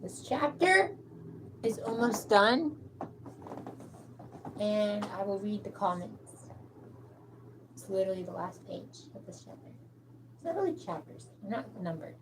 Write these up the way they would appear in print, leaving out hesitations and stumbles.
This chapter is almost done, and I will read the comments. It's literally the last page of this chapter. It's not really chapters, they're not numbered.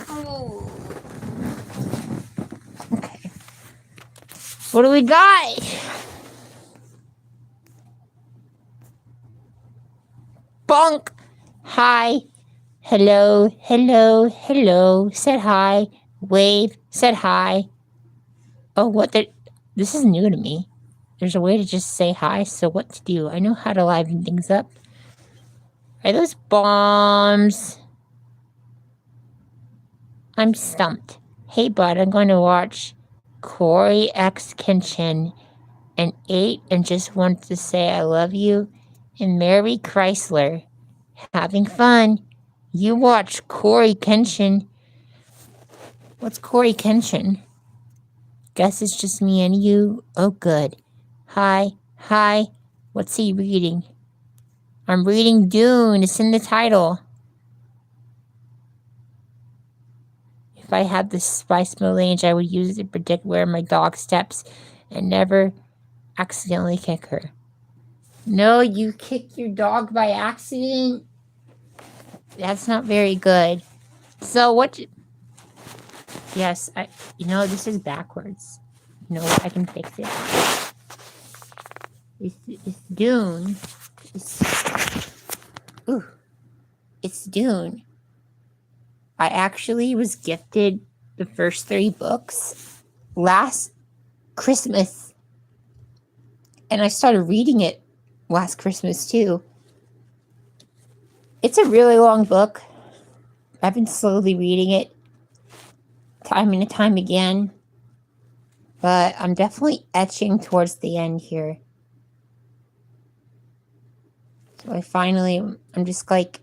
Oh. Okay. What do we got? Bonk. Hi. Hello. Hello. Hello. Said hi. Wave. Said hi. Oh, what the? This is new to me. There's a way to just say hi, so what to do? I know how to liven things up. Are those bombs? I'm stumped. Hey, bud, I'm going to watch Corey X Kenshin and 8 and just want to say I love you and Mary Chrysler. Having fun. You watch Corey Kenshin. What's Corey Kenshin? Guess it's just me and you. Oh, good. Hi. Hi. What's he reading? I'm reading Dune. It's in the title. If I had the spice melange, I would use it to predict where my dog steps and never accidentally kick her. No, you kicked your dog by accident? That's not very good. So what? Yes, this is backwards. No, I can fix it. It's Dune. It's Dune. I actually was gifted the first 3 books last Christmas. And I started reading it last Christmas too. It's a really long book. I've been slowly reading it time and time again. But I'm definitely etching towards the end here. So I'm just like,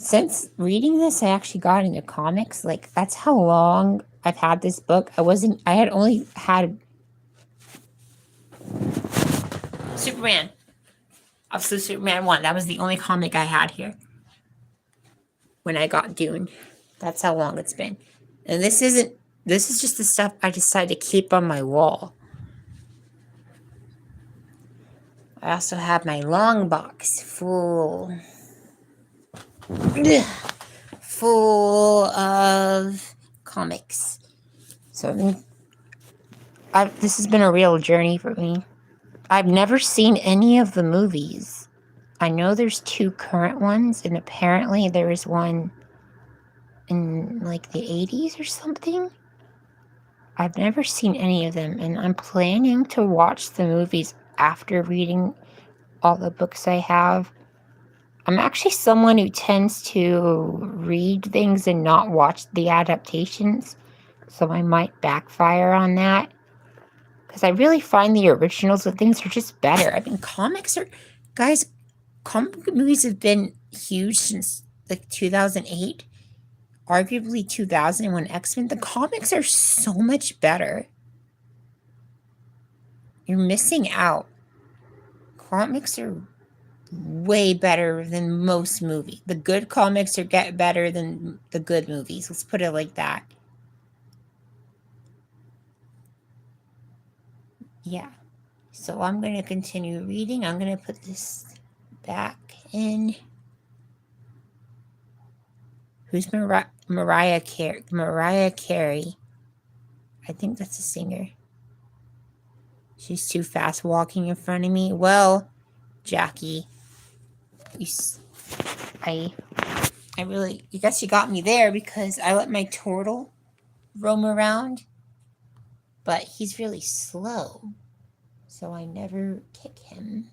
since reading this, I actually got into comics. Like, that's how long I've had this book. I had only had Superman. Obviously, Superman 1. That was the only comic I had here when I got Dune. That's how long it's been. And this is just the stuff I decided to keep on my wall. I also have my long box full of comics. So this has been a real journey for me. I've never seen any of the movies. I know there's 2 current ones, and apparently there was one in like the 80s or something. I've never seen any of them, and I'm planning to watch the movies after reading all the books I have. I'm actually someone who tends to read things and not watch the adaptations, so I might backfire on that. Because I really find the originals of things are just better. I mean, comic movies have been huge since like 2008. Arguably 2000 when X-Men. The comics are so much better. You're missing out. Comics are way better than most movies. The good comics get better than the good movies. Let's put it like that. Yeah. So I'm going to continue reading. I'm going to put this back in. Who's Mariah Carey? Mariah Carey. I think that's a singer. She's too fast walking in front of me. Well, Jackie, I guess you got me there because I let my turtle roam around, but he's really slow, so I never kick him.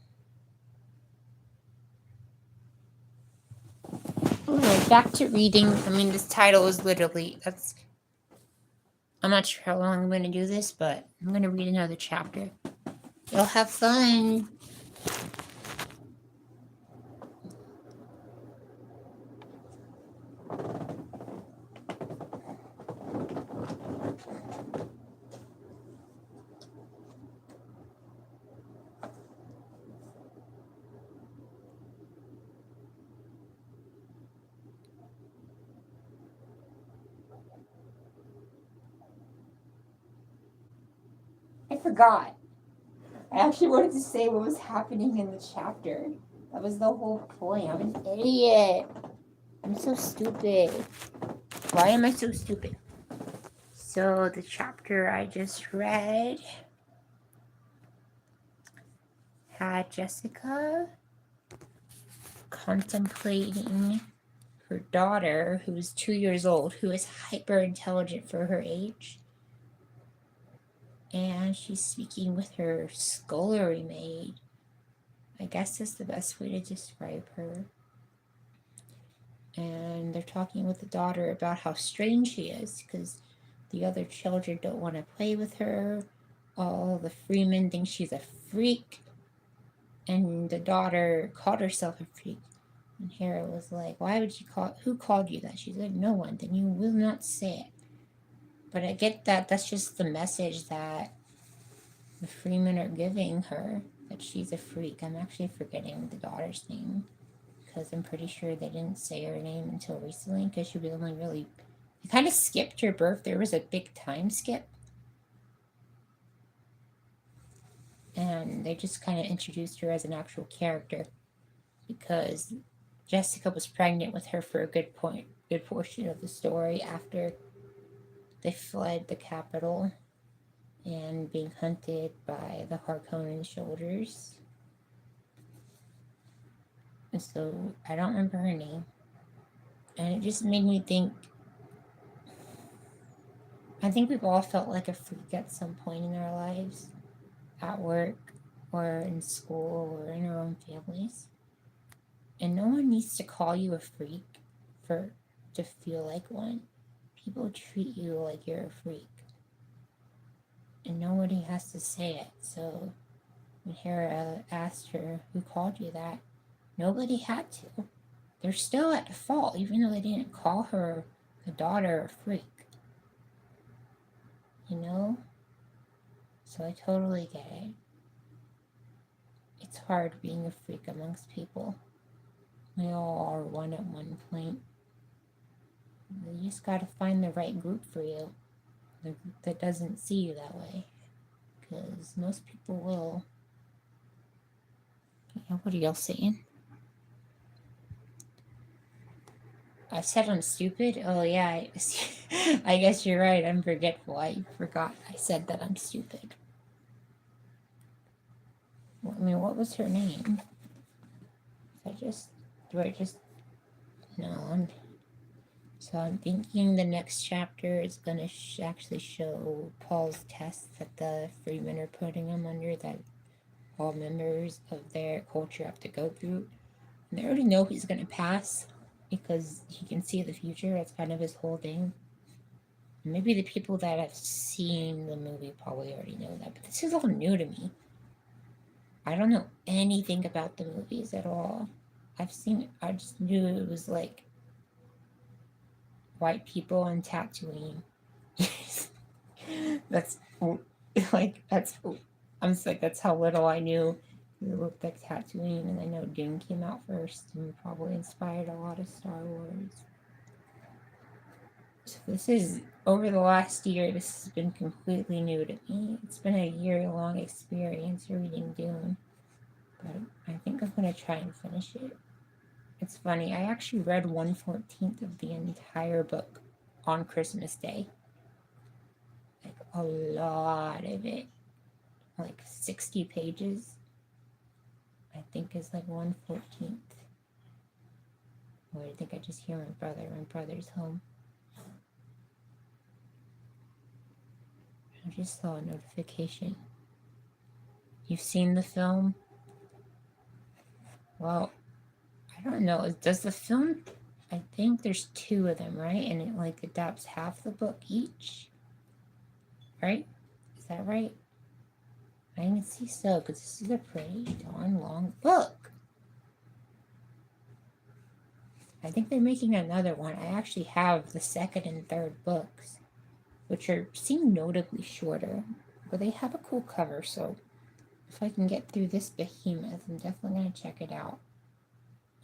Alright, back to reading. I mean, this title is literally, I'm not sure how long I'm going to do this, but I'm going to read another chapter. You'll have fun. I forgot. I actually wanted to say what was happening in the chapter. That was the whole point. I'm an idiot. I'm so stupid. Why am I so stupid? So the chapter I just read had Jessica contemplating her daughter, who is 2 years old, who is hyper intelligent for her age. And she's speaking with her scullery maid. I guess that's the best way to describe her. And they're talking with the daughter about how strange she is, because the other children don't want to play with her. All the Freemen think she's a freak. And the daughter called herself a freak. And Hera was like, why would you who called you that? She's like, no one. Then you will not say it. But I get that that's just the message that the Freemen are giving her, that she's a freak. I'm actually forgetting the daughter's name, because I'm pretty sure they didn't say her name until recently, because she was only really... They kind of skipped her birth. There was a big time skip. And they just kind of introduced her as an actual character, because Jessica was pregnant with her for a good portion of the story after they fled the capital and being hunted by the Harkonnen soldiers. And so I don't remember her name. And it just made me think, I think we've all felt like a freak at some point in our lives, at work or in school or in our own families. And no one needs to call you a freak to feel like one. People treat you like you're a freak. And nobody has to say it. So when Hera asked her, who called you that? Nobody had to. They're still at fault, even though they didn't call her a daughter a freak. You know? So I totally get it. It's hard being a freak amongst people. We all are one at one point. You just gotta find the right group for you, the group that doesn't see you that way. Because most people will. Yeah, what are y'all saying? I said I'm stupid? Oh yeah, I guess you're right. I'm forgetful. I forgot I said that I'm stupid. I mean, what was her name? No, so I'm thinking the next chapter is going to actually show Paul's tests that the Freemen are putting him under, that all members of their culture have to go through. And they already know he's going to pass because he can see the future. That's kind of his whole thing. Maybe the people that have seen the movie probably already know that, but this is all new to me. I don't know anything about the movies at all. I just knew it was like white people on Tatooine. That's I'm just like, that's how little I knew. It looked like Tatooine, and I know Dune came out first and probably inspired a lot of Star Wars. So this is, over the last year, this has been completely new to me. It's been a year-long experience reading Dune, but I think I'm going to try and finish it. It's funny, I actually read 1/14 of the entire book on Christmas Day. Like, a lot of it. Like 60 pages. I think is like 1/14. Oh, I think I just hear my brother. My brother's home. I just saw a notification. You've seen the film? Well, I don't know. Does the film I think there's 2 of them, right? And it like adapts half the book each, right? Is that right? I can see so, because this is a pretty darn long book. I think they're making another one. I actually have the 2nd and 3rd books, which seem notably shorter, but they have a cool cover, so if I can get through this behemoth, I'm definitely going to check it out.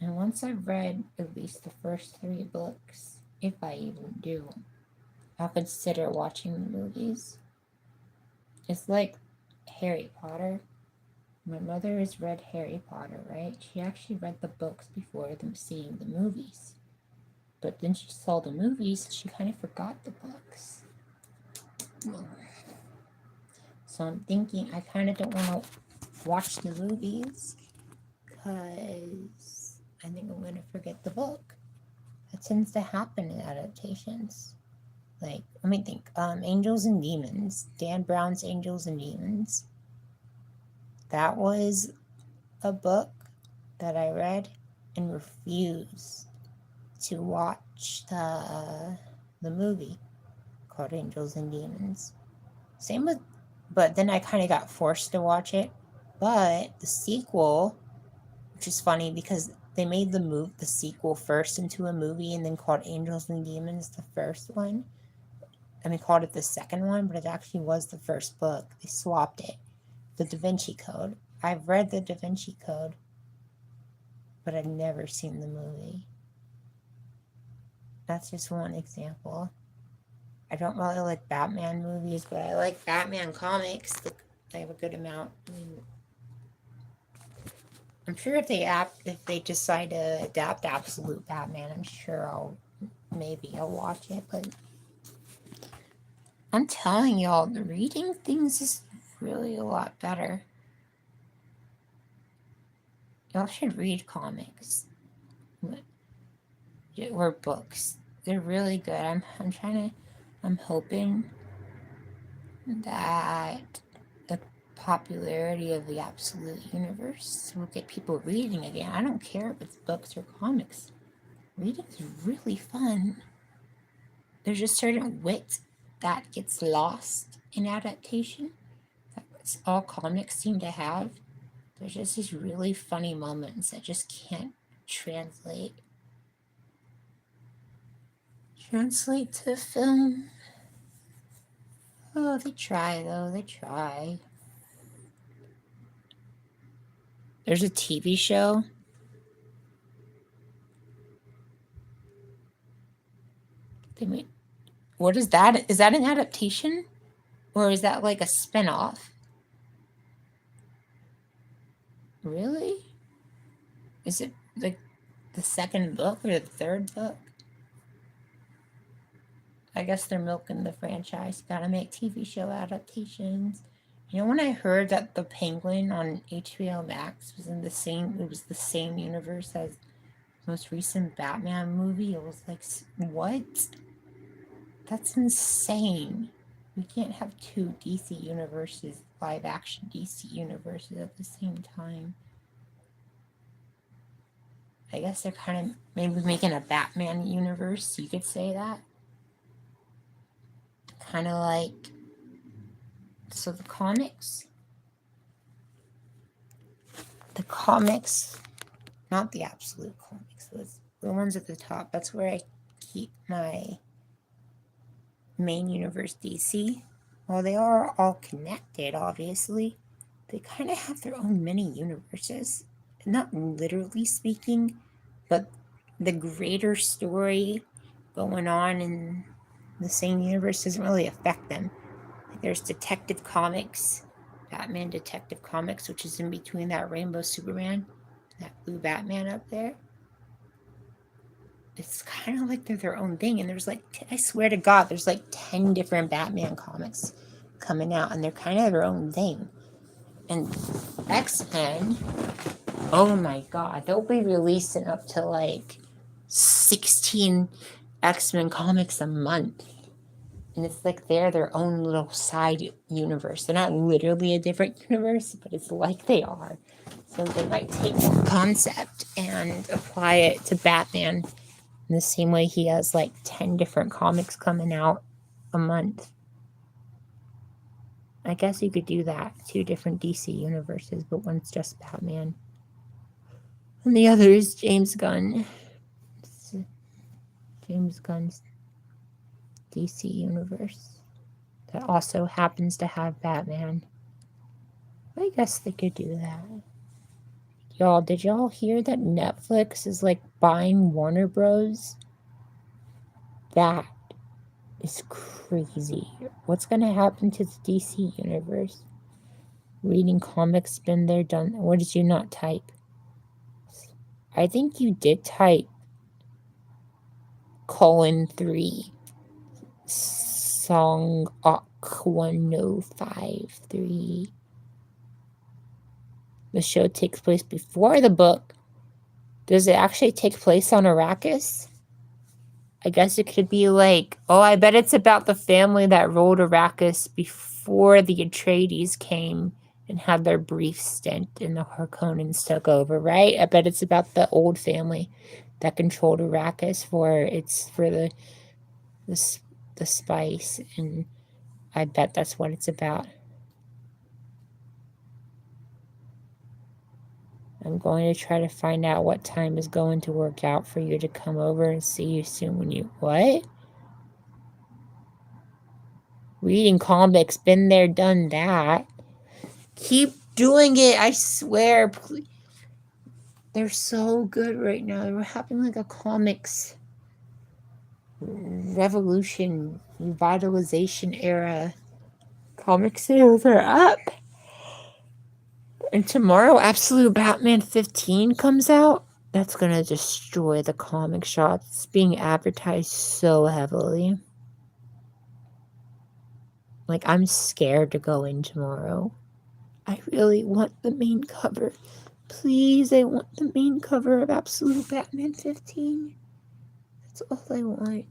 And once I've read at least the first 3 books, if I even do, I'll consider watching the movies. It's like Harry Potter. My mother has read Harry Potter, right? She actually read the books before them seeing the movies. But then she saw the movies, she kind of forgot the books. So I'm thinking I kind of don't want to watch the movies because I think I'm going to forget the book. That tends to happen in adaptations. Like, let me think. Angels and Demons. Dan Brown's Angels and Demons. That was a book that I read and refused to watch the movie called Angels and Demons. Same with, but then I kind of got forced to watch it. But the sequel, which is funny because they made the sequel first into a movie and then called Angels and Demons the first one. I mean, called it the second one, but it actually was the first book. They swapped it. The Da Vinci Code. I've read the Da Vinci Code, but I've never seen the movie. That's just one example. I don't really like Batman movies, but I like Batman comics. They have a good amount. I mean, I'm sure if they decide to adapt Absolute Batman, I'm sure I'll watch it. But I'm telling y'all, the reading things is really a lot better. Y'all should read comics or books. They're really good. I'm hoping that the popularity of the Absolute Universe will get people reading again. I don't care if it's books or comics. Reading is really fun. There's a certain wit that gets lost in adaptation. That's all comics seem to have. There's just these really funny moments that just can't translate to film. Oh, they try though. They try. There's a TV show. What is that? Is that an adaptation? Or is that like a spinoff? Really? Is it like the 2nd book or the 3rd book? I guess they're milking the franchise. Gotta make TV show adaptations. You know, when I heard that The Penguin on HBO Max was the same universe as the most recent Batman movie, it was like, what? That's insane. We can't have 2 DC universes, live action DC universes at the same time. I guess they're kind of maybe making a Batman universe, you could say that. Kind of like, so the comics, not the Absolute comics, the ones at the top, that's where I keep my main universe DC. While they are all connected, obviously, they kind of have their own mini universes. Not literally speaking, but the greater story going on in the same universe doesn't really affect them. Like there's Detective Comics, Batman Detective Comics, which is in between that Rainbow Superman, that blue Batman up there. It's kind of like they're their own thing, and there's like, I swear to God, there's like 10 different Batman comics coming out, and they're kind of their own thing. And X-Men, oh my God, they'll be releasing up to like 16 X-Men comics a month. And it's like they're their own little side universe. They're not literally a different universe, but it's like they are. So they might take that concept and apply it to Batman In the same way he has like 10 different comics coming out a month. I guess you could do that. 2 different DC universes, but one's just Batman. And the other is James Gunn. It's James Gunn's DC universe that also happens to have Batman. I guess they could do that. Y'all, did y'all hear that Netflix is like buying Warner Bros? That is crazy. What's gonna happen to the DC universe? Reading comics, been there, done. What did you not type? I think you did type :3 Song Ok 1053. The show takes place before the book. Does it actually take place on Arrakis? I guess it could be like, oh, I bet it's about the family that ruled Arrakis before the Atreides came and had their brief stint and the Harkonnens took over, right? I bet it's about the old family that controlled Arrakis for the spice, and I bet that's what it's about. I'm going to try to find out what time is going to work out for you to come over and see you soon when you... What? Reading comics, been there, done that. Keep doing it, I swear. Please. They're so good right now. We're having like a comics revolution, revitalization era. Comic sales are up. And tomorrow, Absolute Batman 15 comes out. That's going to destroy the comic shop. It's being advertised so heavily. Like, I'm scared to go in tomorrow. I really want the main cover. Please, I want the main cover of Absolute Batman 15. That's all I want.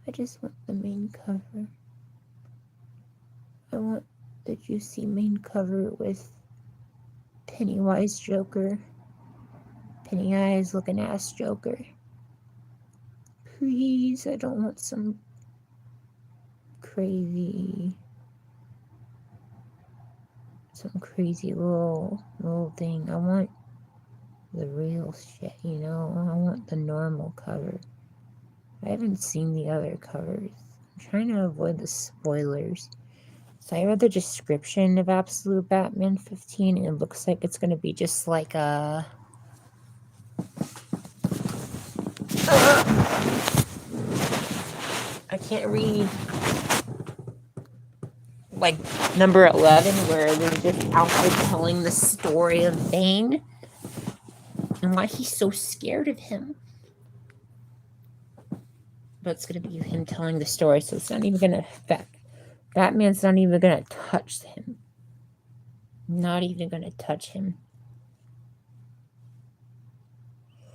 I just want the main cover. I want the juicy main cover with Pennywise Joker. Pennywise looking ass Joker. Please, I don't want some crazy little thing. I want the real shit, you know? I want the normal cover. I haven't seen the other covers. I'm trying to avoid the spoilers. So I read the description of Absolute Batman 15, and it looks like it's going to be just like a... I can't read. Like number 11, where they're just out there telling the story of Bane and why he's so scared of him. But it's going to be him telling the story, so it's not even going to affect. Batman's not even going to touch him. Not even going to touch him.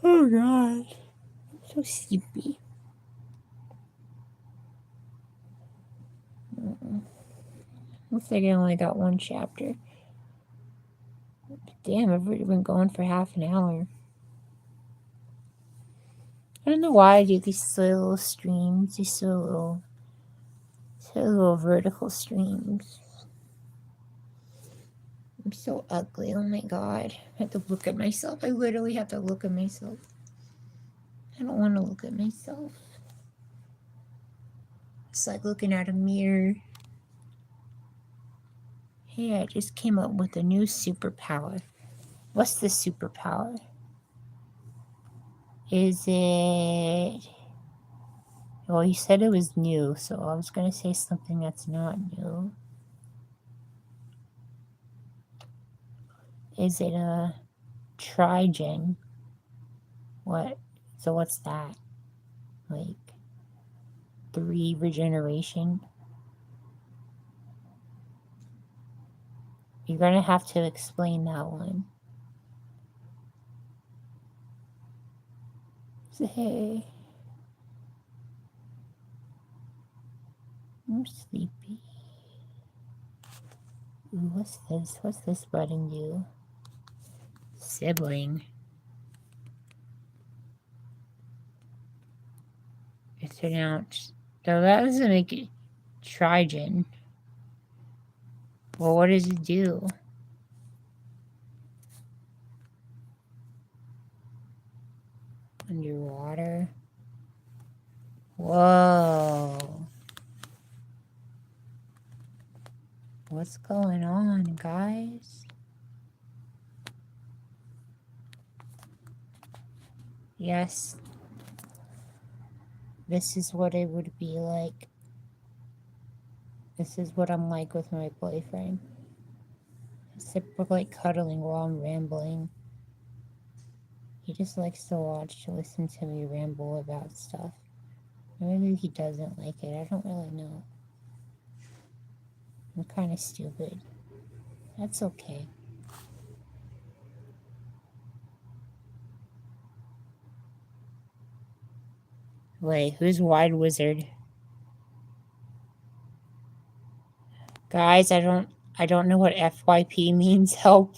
Oh, God. I'm so sleepy. Looks like I only got 1 chapter. Damn, I've already been going for half an hour. I don't know why I do these silly little streams, these silly little vertical streams. I'm so ugly, oh my god. I have to look at myself. I literally have to look at myself. I don't want to look at myself. It's like looking at a mirror. Hey, I just came up with a new superpower. What's the superpower? Is it... Well, you said it was new, so I was going to say something that's not new. Is it a trigen? What? So what's that? Like 3 regeneration? You're going to have to explain that one. Hey. I'm sleepy. Ooh, what's this? What's this button do? Sibling. It's pronounced. So that doesn't make it Trigen. Well, what does it do? Underwater. Whoa. What's going on, guys? Yes. This is what it would be like. This is what I'm like with my boyfriend. Except we're like cuddling while I'm rambling. He just likes to listen to me ramble about stuff. Maybe he doesn't like it. I don't really know. I'm kind of stupid. That's okay. Wait, who's Wide Wizard? Guys, I don't know what FYP means. Help.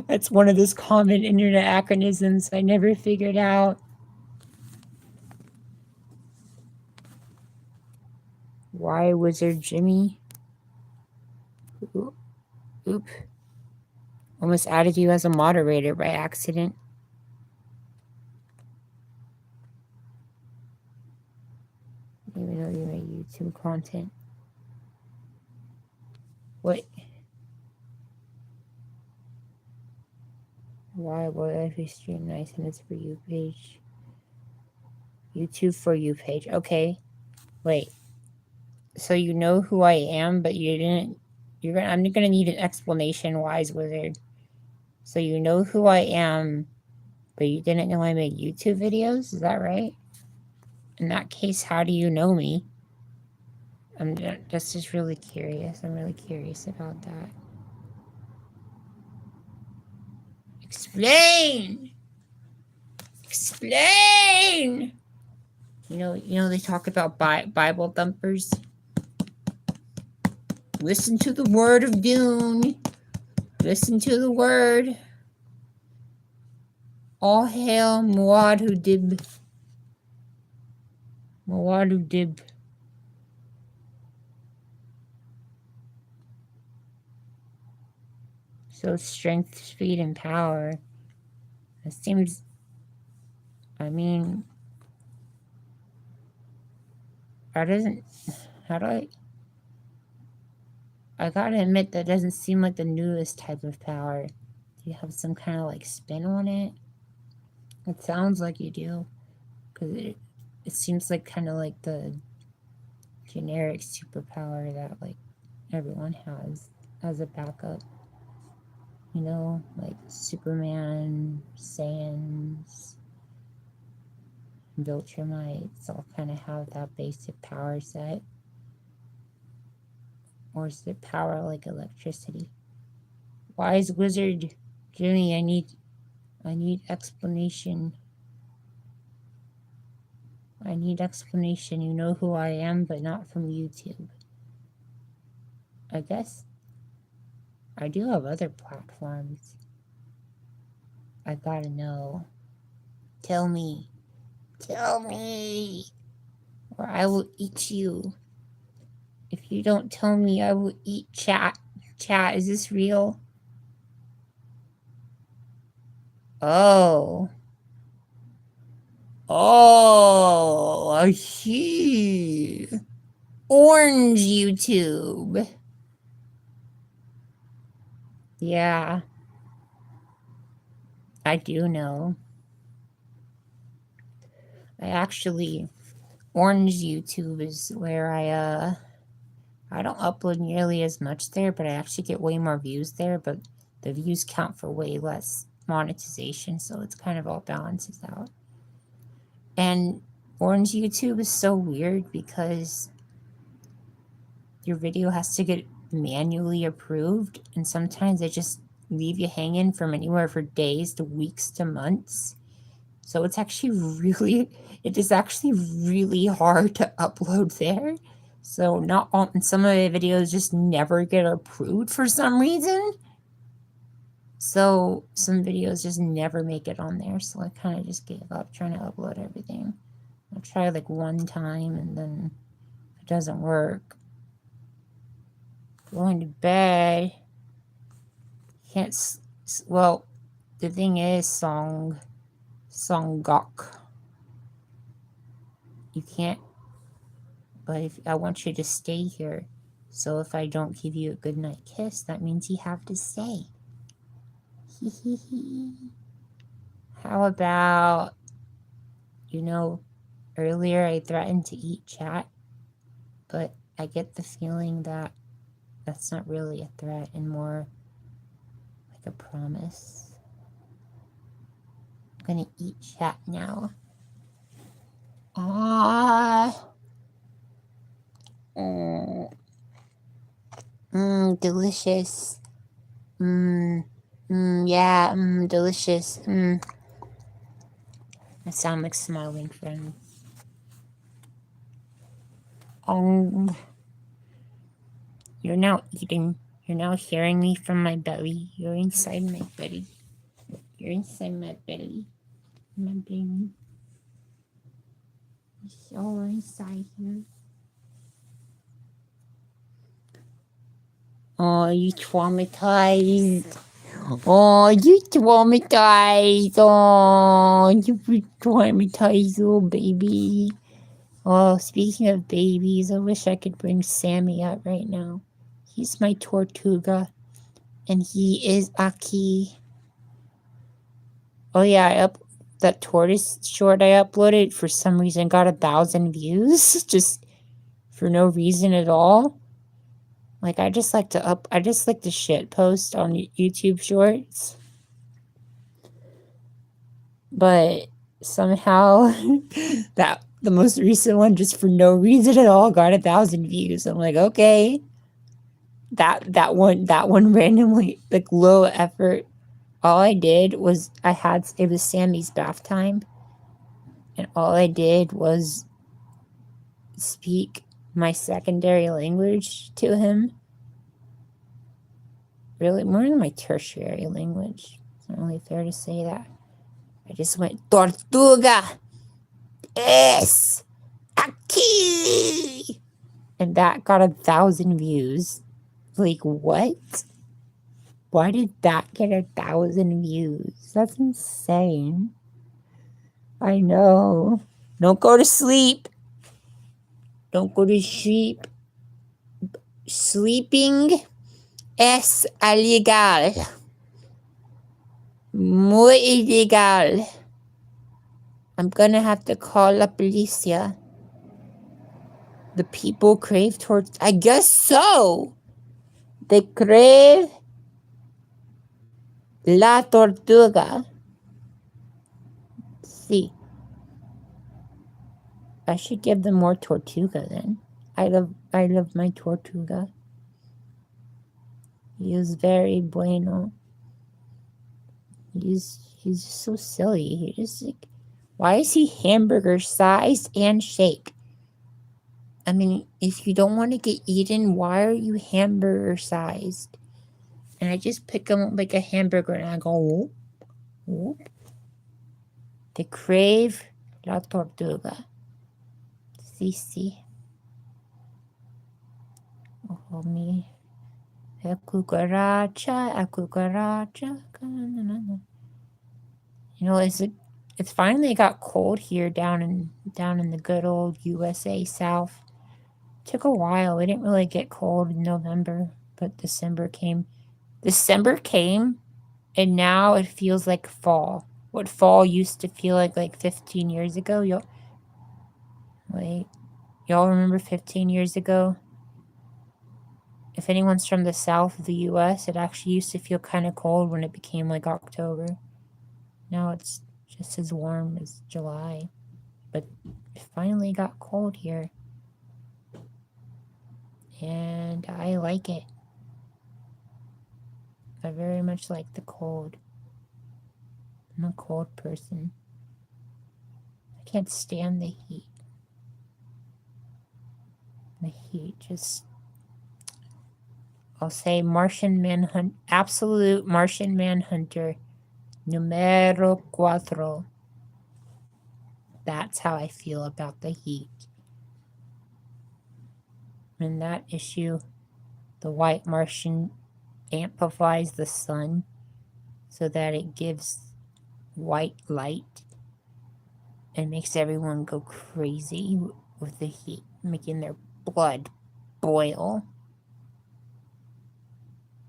That's one of those common internet acronyms I never figured out. Why Wizard Jimmy? Oop. Almost added you as a moderator by accident. Even though you make YouTube content. What? Why Boiwifey stream nice and it's for you page? YouTube for you page. Okay. Wait. So you know who I am, but you didn't. I'm gonna need an explanation, Wise Wizard. So you know who I am, but you didn't know I make YouTube videos. Is that right? In that case, how do you know me? I'm just really curious. I'm really curious about that. Explain. Explain. You know they talk about Bible thumpers. Listen to the word of Dune. Listen to the word. All hail Muad'Dib. Muad'Dib. So strength, speed, and power. It seems. I mean, that doesn't. How do I gotta admit, that doesn't seem like the newest type of power. Do you have some kind of like spin on it? It sounds like you do, because it seems like kind of like the generic superpower that like everyone has as a backup. You know, like Superman, Saiyans, Viltrumites all kind of have that basic power set. Or is it power like electricity? Wise Wizard Jimmy, I need explanation. I need explanation. You know who I am, but not from YouTube. I guess I do have other platforms. I gotta know. Tell me. Tell me. Or I will eat you. If you don't tell me, I will eat chat. Chat, is this real? Oh. Oh, I see. Orange YouTube. Yeah. I do know. Orange YouTube is where I don't upload nearly as much there, but I actually get way more views there, but the views count for way less monetization, so it's kind of all balances out. And Orange YouTube is so weird because your video has to get manually approved, and sometimes they just leave you hanging from anywhere for days to weeks to months. So it is actually really hard to upload there. So not all, and some of the videos just never get approved for some reason. So some videos just never make it on there. So I kind of just gave up trying to upload everything. I'll try like one time, and then if it doesn't work, going to bed. Can't. Well, the thing is, Songgok. You can't. But if I want you to stay here, so if I don't give you a goodnight kiss, that means you have to stay. How about, earlier I threatened to eat chat, but I get the feeling that that's not really a threat and more like a promise. I'm gonna eat chat now. Delicious. Yeah, delicious. I sound like smiling friend. You're now eating. You're now hearing me from my belly. You're inside my belly. You're inside my belly. My baby. It's all inside here. Oh, you traumatized. Oh, you traumatized. Oh, you traumatized, little baby. Oh, speaking of babies, I wish I could bring Sammy out right now. He's my Tortuga, and he is Aki. Oh yeah, that tortoise short I uploaded for some reason got 1,000 views, just for no reason at all. Like I just like to shit post on YouTube Shorts, but somehow that the most recent one, just for no reason at all, got 1,000 views. I'm like, okay, that one randomly, like, low effort. All I did was it was Sammy's bath time, and all I did was speak my secondary language to him. Really, more than my tertiary language. It's not really fair to say that. I just went, Tortuga! Es! Aquí! And that got 1,000 views. Like, what? Why did that get 1,000 views? That's insane. I know. Don't go to sleep. Don't go to sleep. Sleeping es ilegal. Muy illegal. I'm gonna have to call la policia. The people crave I guess so. They crave la tortuga. See. I should give them more Tortuga then. I love my Tortuga. He is very bueno. He's so silly. He just like, why is he hamburger sized and shaped? I mean, if you don't want to get eaten, why are you hamburger sized? And I just pick him up like a hamburger and I go, whoop, whoop. They crave la tortuga. See. Oh, me. A cucaracha. It's finally got cold here down in the good old USA South. Took a while. We didn't really get cold in November, but December came. And now it feels like fall. What fall used to feel like 15 years ago. Y'all remember 15 years ago? If anyone's from the south of the U.S., it actually used to feel kind of cold when it became like October. Now it's just as warm as July. But it finally got cold here. And I like it. I very much like the cold. I'm a cold person. I can't stand the heat. The heat just... I'll say absolute Martian Manhunter, numero 4. That's how I feel about the heat. In that issue, the white Martian amplifies the sun so that it gives white light and makes everyone go crazy with the heat, making their blood boil.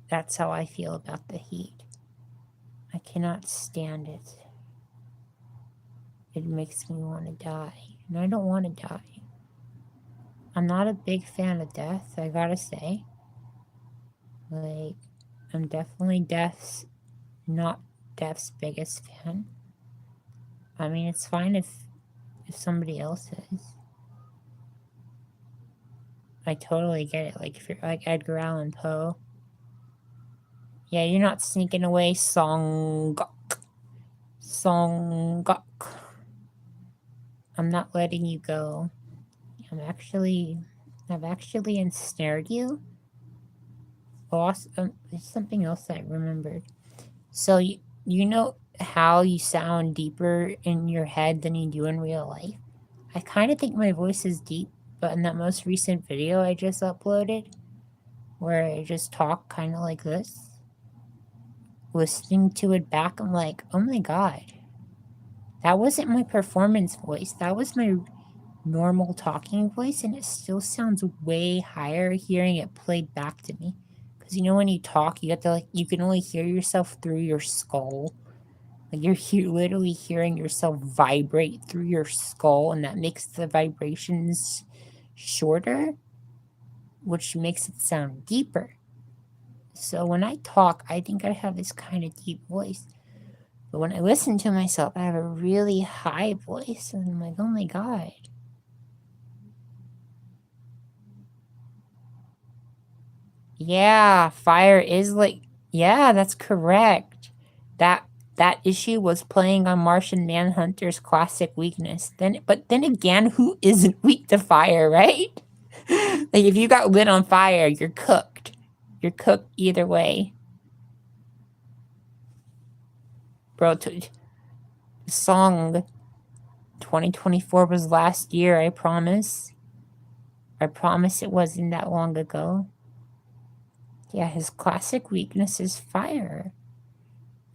That's how I feel about the heat. I cannot stand it. It makes me want to die, and I don't want to die. I'm not a big fan of death, I gotta say. Like, I'm definitely not death's biggest fan. I mean, it's fine if somebody else is. I totally get it. Like, if you're like Edgar Allan Poe, yeah, you're not sneaking away, Songok. I'm not letting you go. I've actually ensnared you. Awesome. There's something else I remembered. So you know how you sound deeper in your head than you do in real life? I kind of think my voice is deep, but in that most recent video I just uploaded, where I just talk kind of like this, listening to it back, I'm like, oh my god, that wasn't my performance voice. That was my normal talking voice, and it still sounds way higher hearing it played back to me. Because you know when you talk, you have to you can only hear yourself through your skull. Like you're literally hearing yourself vibrate through your skull, and that makes the vibrations shorter, which makes it sound deeper. So when I talk, I think I have this kind of deep voice. But when I listen to myself, I have a really high voice, and I'm like, oh my god. Yeah, fire is like, yeah, that's correct. That issue was playing on Martian Manhunter's classic weakness. But then again, who isn't weak to fire, right? Like if you got lit on fire, you're cooked. You're cooked either way. Bro, the song 2024 was last year, I promise. I promise it wasn't that long ago. Yeah, his classic weakness is fire.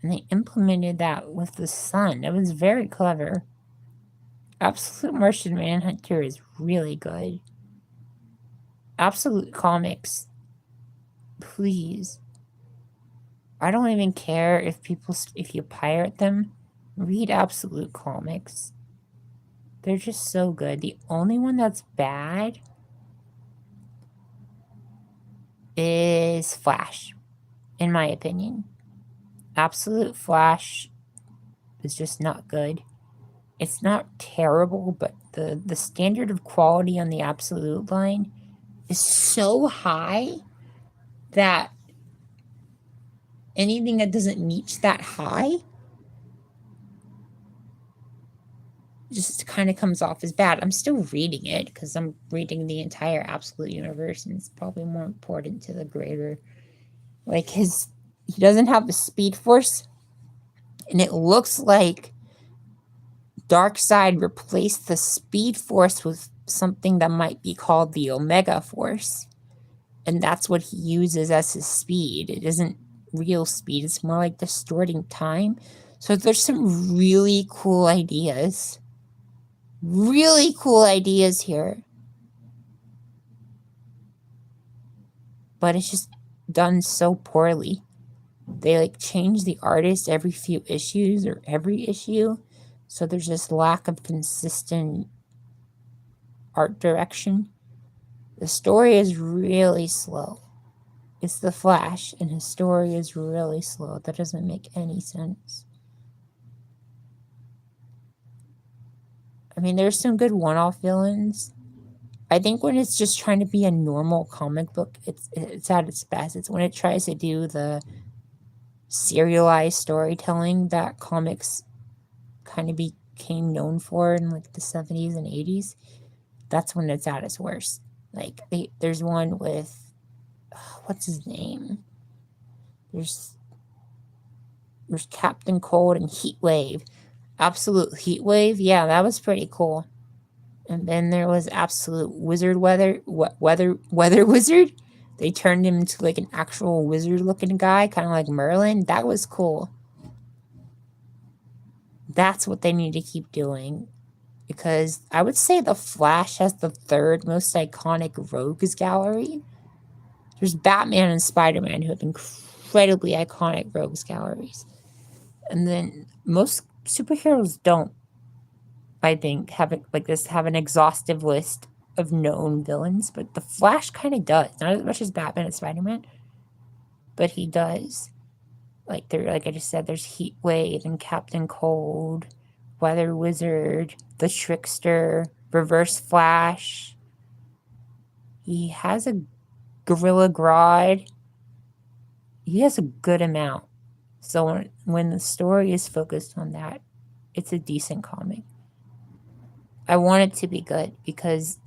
And they implemented that with the sun. It was very clever. Absolute Martian Manhunter is really good. Absolute Comics, please. I don't even care if you pirate them. Read Absolute Comics. They're just so good. The only one that's bad is Flash, in my opinion. Absolute Flash is just not good. It's not terrible, but the standard of quality on the Absolute line is so high that anything that doesn't meet that high just kind of comes off as bad. I'm still reading it because I'm reading the entire Absolute universe, and it's probably more important to the greater. Like he doesn't have the Speed Force, and it looks like Darkseid replaced the Speed Force with something that might be called the Omega Force, and that's what he uses as his speed. It isn't real speed, it's more like distorting time. So there's some really cool ideas. Really cool ideas here. But it's just done so poorly. They change the artist every few issues or every issue. So there's this lack of consistent art direction. The story is really slow. It's the Flash, and his story is really slow. That doesn't make any sense. I mean, there's some good one-off villains. I think when it's just trying to be a normal comic book, it's at its best. It's when it tries to do the serialized storytelling that comics kind of became known for in the 70s and 80s. That's when it's at its worst. There's one with what's his name? There's Captain Cold and Heatwave. Absolute Heat Wave. Yeah, that was pretty cool. And then there was Absolute Wizard Weather Wizard. They turned him into like an actual wizard looking guy, kind of like Merlin. That was cool. That's what they need to keep doing. Because I would say The Flash has the third most iconic rogues gallery. There's Batman and Spider-Man who have incredibly iconic rogues galleries. And then most superheroes don't, I think, have an exhaustive list of known villains, but the Flash kind of does. Not as much as Batman and Spider-Man, but he does. Like I just said, there's Heat Wave and Captain Cold, Weather Wizard, the Trickster, Reverse Flash. He has a Gorilla Grodd. He has a good amount. So when the story is focused on that, it's a decent comic. I want it to be good because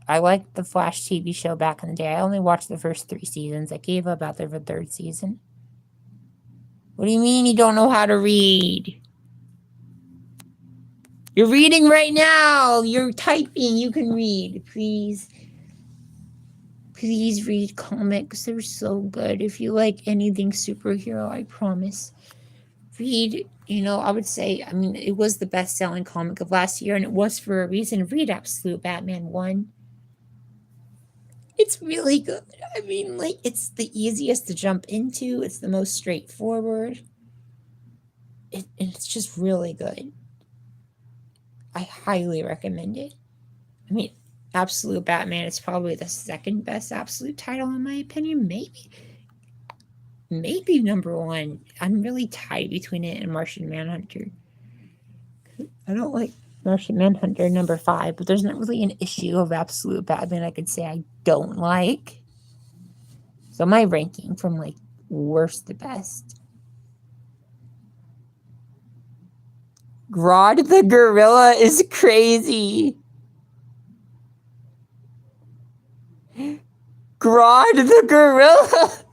I liked the Flash TV show back in the day. I only watched the first 3 seasons. I gave up after the 3rd season. What do you mean you don't know how to read? You're reading right now. You're typing. You can read. Please. Please read comics. They're so good. If you like anything superhero, I promise. Read, I would say, it was the best-selling comic of last year, and it was for a reason. Read Absolute Batman 1. It's really good. It's the easiest to jump into. It's the most straightforward. It's just really good. I highly recommend it. Absolute Batman is probably the second best Absolute title in my opinion. Maybe number 1. I'm really tied between it and Martian Manhunter. I don't like Martian Manhunter number 5, but there's not really an issue of Absolute Batman I could say I don't like. So my ranking from worst to best. Grodd the Gorilla is crazy. Grodd the Gorilla.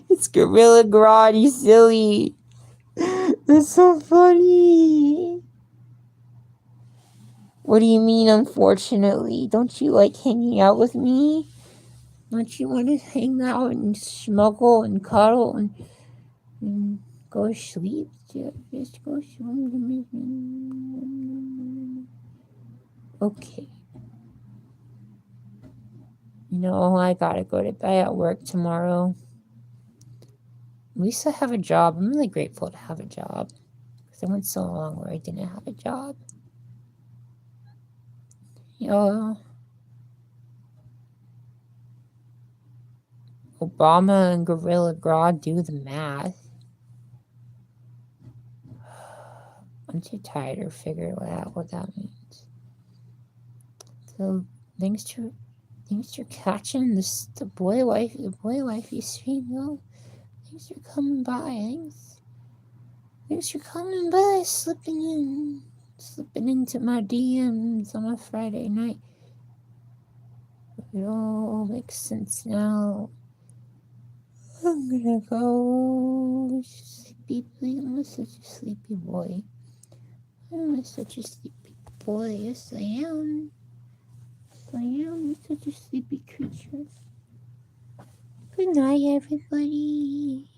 It's Gorilla Grodd, you silly. That's so funny. What do you mean, unfortunately? Don't you like hanging out with me? Don't you want to hang out and smuggle and cuddle and go to sleep? Just go sleep. Okay. I gotta go to bed at work tomorrow. At least I have a job. I'm really grateful to have a job. Because I went so long where I didn't have a job. Obama and Gorilla Grodd do the math. I'm too tired to figure out what that means. So, thanks for catching the Boiwifey stream, though. Thanks for coming by. Thanks for coming by, slipping into my DMs on a Friday night. It all makes sense now. I'm gonna go sleepy. I'm such a sleepy boy. I'm such a sleepy boy. Yes, I am. I'm such a sleepy creature. Good night, everybody.